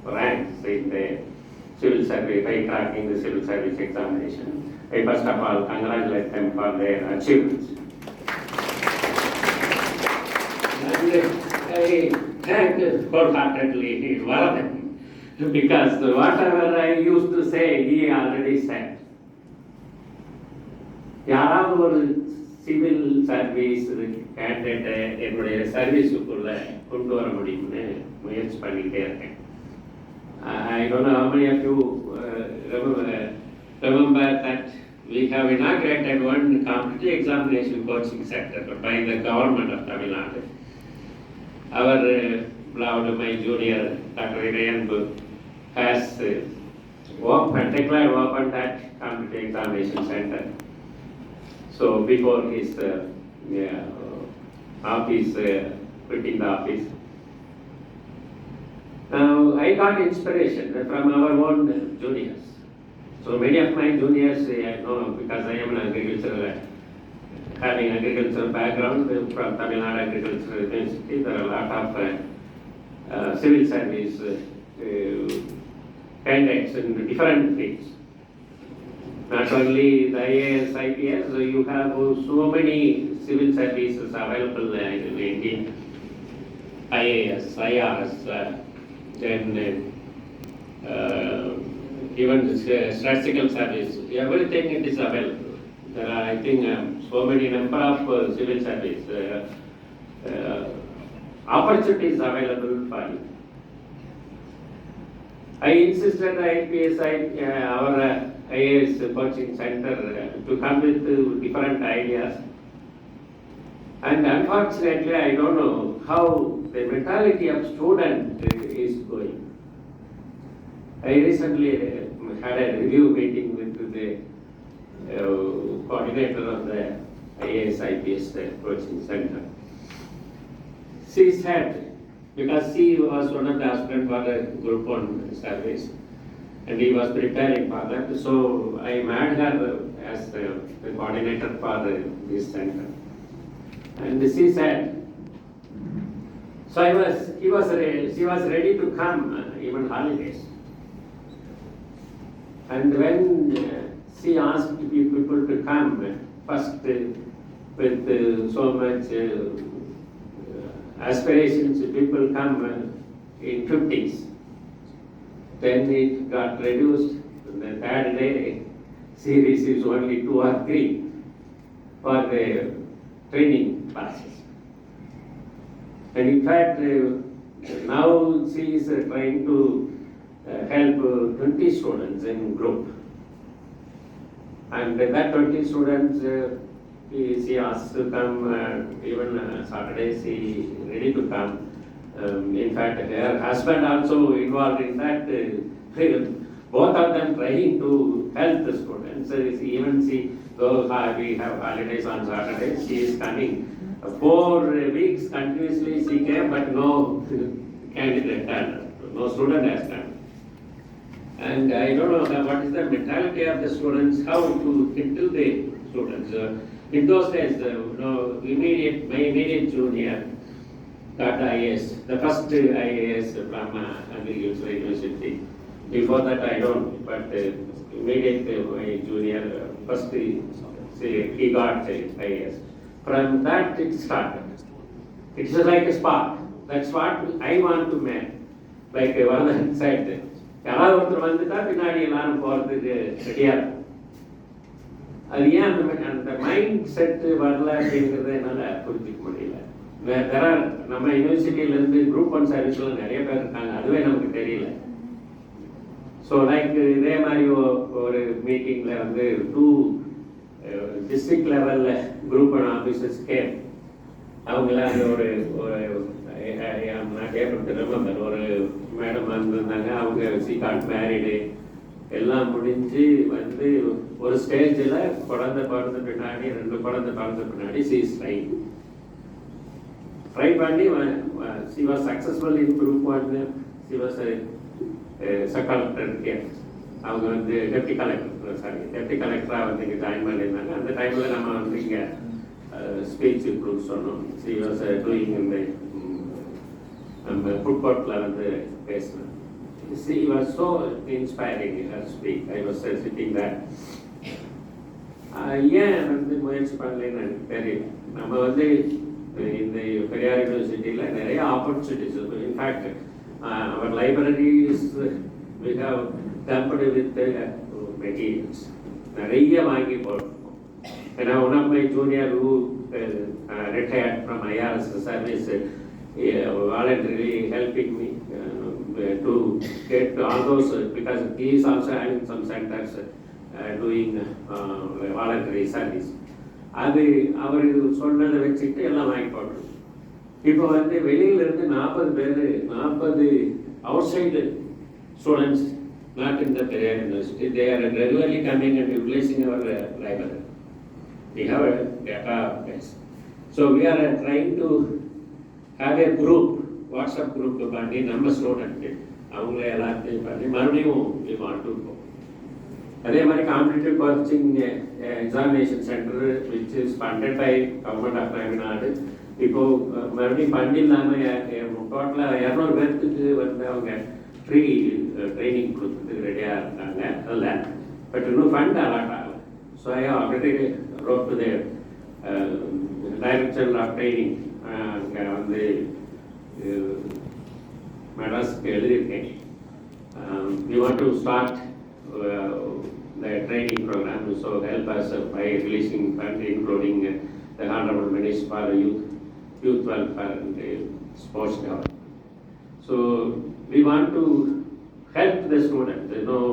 ranks in the civil service by cracking the civil service examination. I first of all congratulate them for their achievements. And I thank wholeheartedly Varadhan because whatever I used to say, he already said. யாராவது ஒரு civil service கேண்டிடேட்டை என்னுடைய சர்வீஸுக்குள்ளே கொண்டு வர முடியும்னு முயற்சி பண்ணிக்கிட்டே இருக்கேன். I don't know how many of you remember that we have inaugurated one competitive examination coaching center by the government of Tamil Nadu. Our beloved, my junior, Dr. Irayanbu, has declared open that competitive examination center. So before his office, quitting the office. Now I got inspiration from our own juniors. So many of my juniors, I know because I am an agricultural, having agricultural background from Tamil Nadu Agricultural University, there are a lot of civil service candidates in different fields. Not only the IAS, IPS, you have so many civil services available in India. IAS, IRS, then even statistical service, everything it is available. There are, I think, so many number of civil service opportunities available for you. I insisted IPS, our IAS coaching center to come with different ideas. And unfortunately, I don't know how the mentality of student is going. I recently had a review meeting with the coordinator of the IAS IPS coaching center. She said, because she was one of the aspirants for the Group 1 service, and he was preparing for that, so I made her as the coordinator for this center. And she said, so she was ready to come even holidays. And when she asked people to come first with so much aspirations, people come in 50s. Then it got reduced. The third day, she receives only 2 or 3 for the training classes. And in fact, now she is trying to help 20 students in group. And that 20 students, she asked to come, even Saturday she ready to come. In fact, her husband also involved in that. Both of them trying to help the students. Even though we have holidays on Saturday, she is coming. 4 weeks continuously she came, but no candidate turned, no student has come. And I don't know what is the mentality of the students, how to handle the students. In those days, my immediate junior got IAS, the first IAS from Agricultural University. Before that I don't, but immediate my junior, first he got IAS. From that it started. It's like a spark. That's what I want to make. Like Varadhan said, யாராவது ஒருத்தர் வந்துட்டா பின்னாடி எல்லாரும் போகிறதுக்கு ரெடியாக இருக்கும். அது ஏன் அந்த மைண்ட் செட்டு வரல அப்படிங்கிறத என்னால் புரிஞ்சிக்க முடியல. நம்ம யூனிவர்சிட்டியிலேருந்து Group 1 சர்வீஸில் நிறைய பேர் இருக்காங்க, அதுவே நமக்கு தெரியல. ஸோ லைக் இதே மாதிரி ஒரு மீட்டிங்கில் வந்து 2 டிஸ்ட்ரிக்ட் லெவலில் Group 1 ஆஃபீஸர்ஸ் கேம். அவங்களாம் அந்த ஒரு ஒரு மேடம் வந்திருந்தாங்க. அவங்க சி காட் மேரிடு எல்லாம் முடிஞ்சு வந்து ஒரு ஸ்டேஜில் குழந்தை பிறந்த பின்னாடி 2 குழந்தை பிறந்த பின்னாடி ட்ரை பண்ணி she was successful in Group 1. she was a collector here. அவங்க வந்து டெப்டி கலெக்டராக வந்து இங்கே ஜாயின் பண்ணியிருந்தாங்க. அந்த டைமில் நம்ம வந்து இங்கே ஸ்பீச் இம்ப்ரூவ் சொன்னோம். she was doing இந்த நம்ம ஃபுட் கோர்ட்டில் வந்து பேசினேன். see, it was so inspiring her speak. I was sitting there. ஏன் வந்து முயற்சி பண்ணலைன்னு எனக்கு தெரியும். நம்ம வந்து இந்த பெரியார் யூனிவர்சிட்டியில் நிறைய ஆப்பர்ச்சுனிட்டிஸ் இருக்கும். In fact our libraries we have dumped with materials. நிறைய வாங்கி போட்டிருக்கோம். ஏன்னா one of my junior who retired from IRS service voluntarily helping me to get all those, because he is also having some centers doing voluntary service. அது அவர் சொன்னதை வச்சுட்டு எல்லாம் வாங்கி போட்டோம். இப்போ வந்து வெளியிலேருந்து 40 outside students, not in the Periyar university, they are regularly coming and utilising our library. We have a database. So we are trying to have a group, WhatsApp group பண்ணி நம்ம ஸ்டூடெண்ட்டு அவங்கள எல்லாத்தையும் பண்ணி மறுபடியும் we want to go. அதே மாதிரி competitive coaching examination centre which is funded by government of Tamil Nadu. இப்போது மறுபடியும் ஃபண்ட் இல்லாமல் டோட்டலாக 200 பேர்த்துக்கு வந்து அவங்க ஃப்ரீ ட்ரைனிங் கொடுக்கறதுக்கு ரெடியாக இருக்காங்க. அதில் பட் இன்னும் ஃபண்ட் அலாட் ஆகலை. So I already wrote to the director of training அங்கே வந்து மெட்ராஸ்க்கு எழுதியிருக்கேன். We want to start the training program, so help us by releasing fund, including the Honorable Minister for Youth Welfare and Sports Development. So we want to help the students, you know,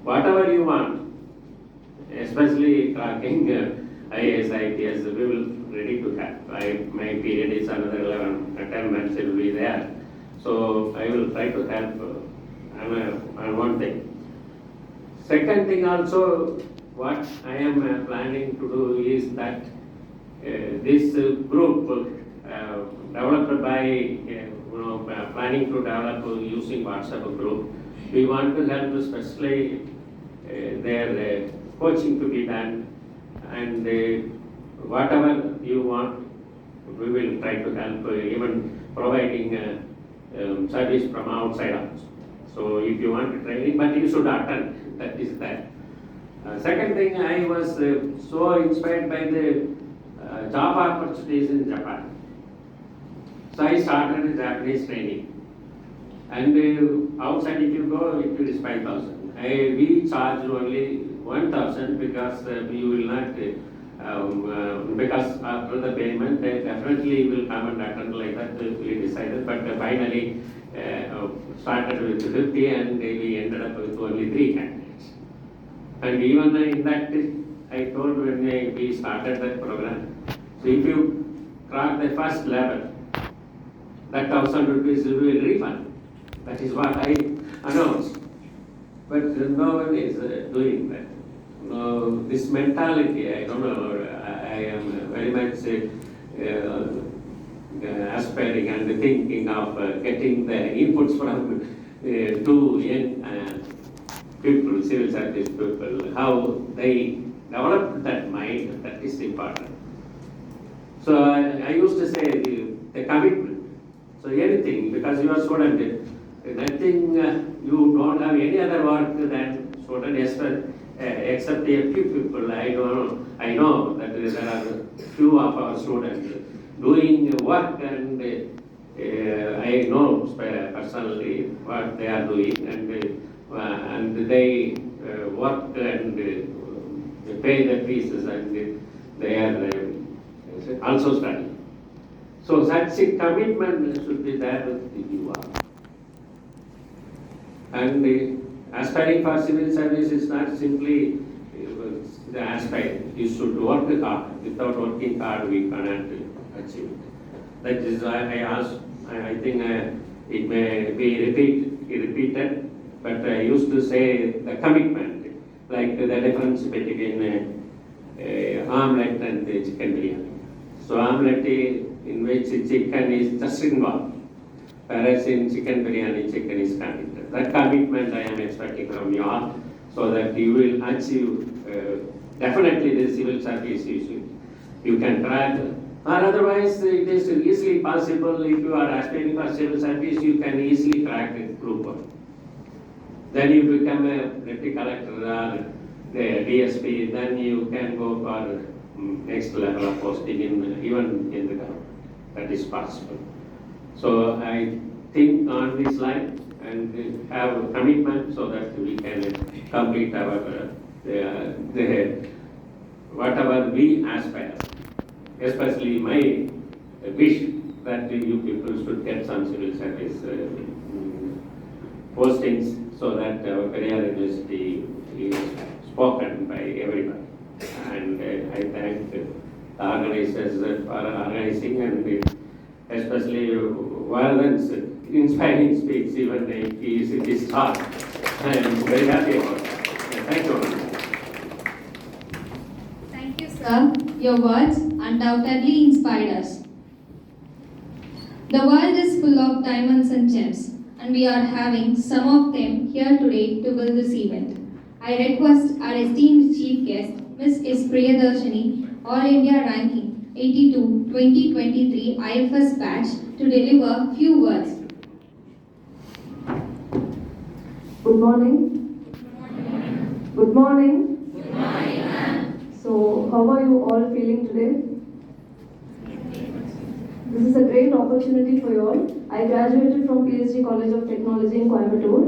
whatever you want, especially cracking IAS, IPS, we will ready to help. My period is another 10 months, it will be there. So I will try to help on one thing. Second thing also, what I am planning to do is that this group developed by, planning to develop using WhatsApp group, we want to help especially their coaching to be done, and whatever you want, we will try to help, even providing service from outside also. So if you want training, but you should attend. That is that. Second thing, I was so inspired by the job opportunities in Japan. So I started Japanese training. And outside if you go, it is 5,000. We charge only 1,000 because you will not, because after the payment, they definitely will come and attend like that, we decided. But finally started with 50 and we ended up with only 3 candidates. And even in that, I told when we started that program, so if you crack the first level, that 1,000 rupees will refund. That is what I announced. But no one is doing that. No, this mentality, I don't know, I am very much aspiring and thinking of getting the inputs from two young people, civil service people, how they develop that mind, that is important. So I used to say the commitment. So anything, because you are student, nothing, you don't have any other work than student, except a few people. I know that there are few of our students doing work, and I know personally what they are doing, and they work and pay the fees, and they are also studying. So such a commitment should be there with you. And aspiring for civil service is not simply the aspiring. You should work hard. Without working hard, we cannot achieve it. That is why I asked, I think it may be repeated, but I used to say the commitment, like the difference between omelette and the chicken biryani. So omelette in which chicken is just involved, whereas in chicken biryani, chicken is committed. That commitment I am expecting from you all, so that you will achieve definitely the civil service issue. You can track, or otherwise it is easily possible. If you are aspiring for civil service, you can easily crack a group work. Then you become a deputy collector or the DSP, then you can go for next level of posting even in the government. That is possible. So I think on this line and have a commitment so that we can complete our whatever we aspire. Especially my wish that you people should get some civil service postings so that our Periyar University is spoken by everybody. And I thank the organizers for organizing, and especially Vardhan's inspiring speech, even if he is in this talk. I am very happy about that. Thank you. Thank you, sir. Your words undoubtedly inspired us. The world is full of diamonds and gems, and we are having some of them here today to build this event. I request our esteemed chief guest, Ms. S. Priyadarshini, All India Ranking 82 2023 IFS batch, to deliver few words. Good morning. Good morning. Good morning, ma'am. So, how are you all feeling today? This is a great opportunity for you all. I graduated from PSG College of Technology in Coimbatore.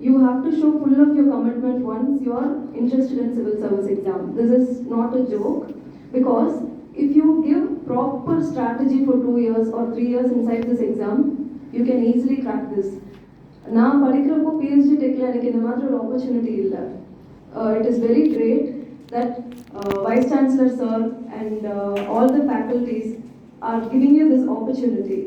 You have to show full of your commitment once you are interested in civil service exam. This is not a joke, because if you give proper strategy for 2 years or 3 years inside this exam, you can easily crack this. நான் படிக்கிறப்போ PhD டெக்ல எனக்கு இந்த மாதிரி ஒரு opportunity இல்லை. It is very great that Vice Chancellor sir and all the faculties are giving you this opportunity.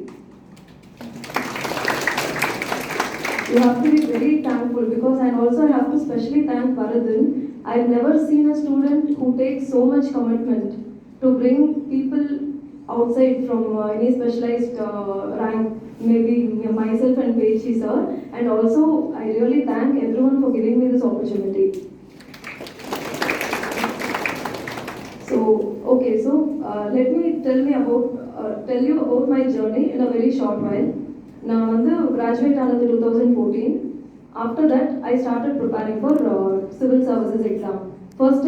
You have to be very thankful, because I also have to specially thank Varadhan. I've never seen a student who takes so much commitment to bring people outside from any specialized rank, maybe myself and Pechi sir, and also I really thank everyone for giving me this opportunity. So let me tell you about my journey in a very short while. நான் வந்து graduate ஆனது 2014. After that, I started preparing for civil services exam. First time